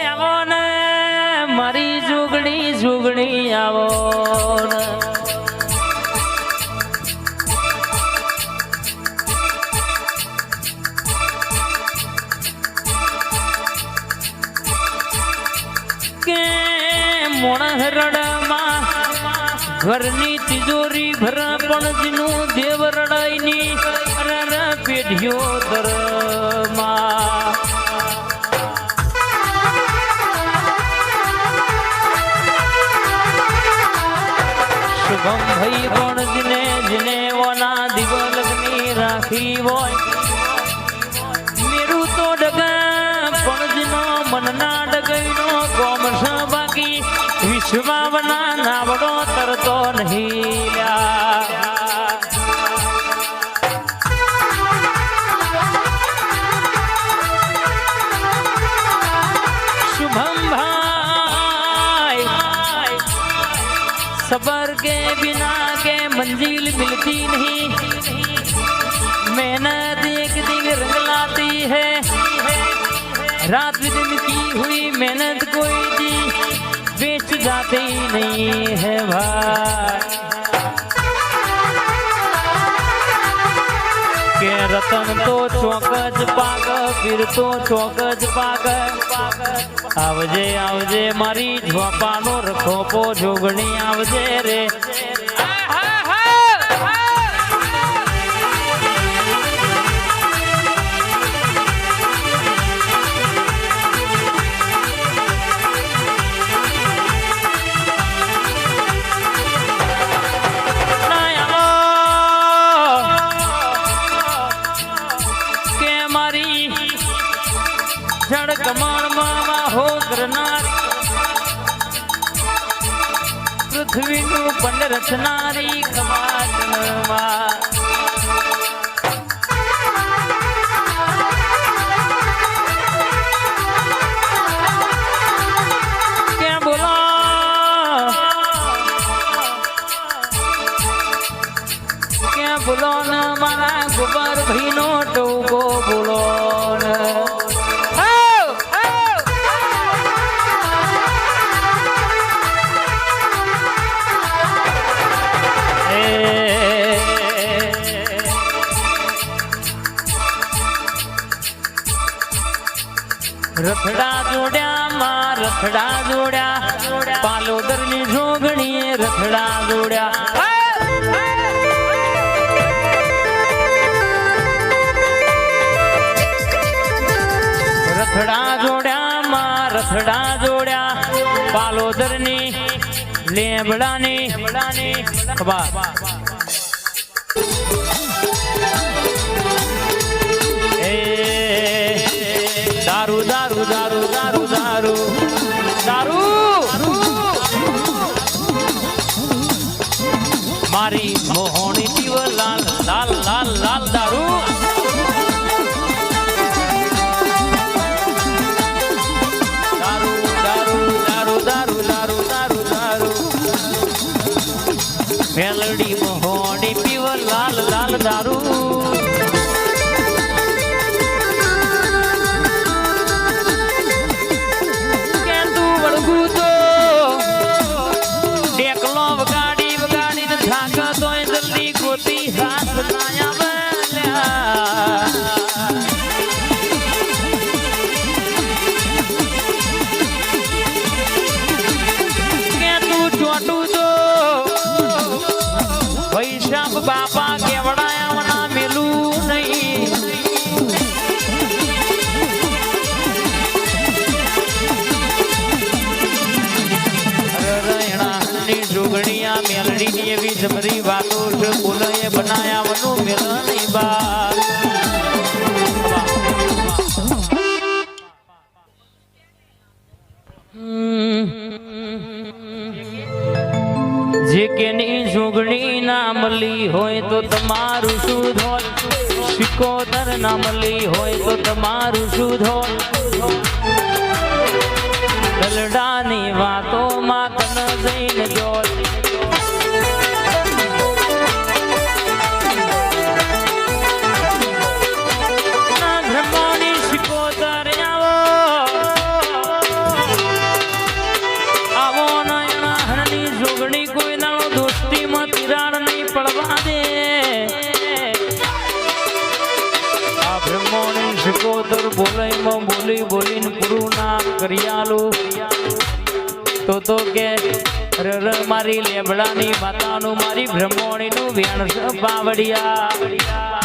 આવો ને મારી જુગણી જુગણી આવો કે મોણા રડમાં ઘરની તિજોરી ભરા પણ જીનું દેવ રડાઈની પેઢીઓ દરમાં શુભમ ભાઈ પણ જીને જીને ઓના દિવલગની રાખી હોય મેરું તો ડગા પણ જીનો મનના ડગઈનો કોમ બાકી વિશ્વાવના નાવડો તરતો નહીં शुभम भाई सबर के बिना के मंजिल मिलती नहीं मेहनत एक दिन रंग लाती है रात दिन की हुई मेहनत कोई दी बेच जाते नहीं है भाई के रतन तो चौकज पाक फिर तो चौकज पाक आवजे आवजे मारी झोपानो रखो पो जोगणी आवजे रे जड़ कमल मामा हो ग्रनार पृथ्वी नु पंड रचनारी खमाटनवा क्या बोला क्या बोलो न मारा गोबर भीनो टोको बोलो न रखड़ा जोड़ा मां रखड़ा जोड़ा पालोदर नी जोगणी रखड़ा जोड़ा रखड़ा जोड़ा मां रखड़ा जोड़ा पालोदर नी लेबड़ा नी दारू दारू दारू दारू दारू दारू मारी मोहनी पीव लाल लाल लाल लाल दारू दारू दारू दारू दारू दारू दारू दारू मेलडी मोहनी पीव लाल लाल दारू बापा केवड़ाया मना मिलू नहीं रैणा नी जुगड़िया मेलड़ी नी भी जमरी बातों से बोले बनाया मनु मिल नहीं बात જેકેની જોગણી ના મળી હોય તો તમારું શું ધોલ સિકોતર ના મળી હોય તો તમારું શું ધોલ દલડાની વાતોમાં કન જઈને જોલ બોલઈમાં બોલી બોલીને પૂરું ના કરિયાલું તો કે રર મારી લેબડાની માતાનું મારી બ્રહ્મણીનું વેણ છે બાવડિયા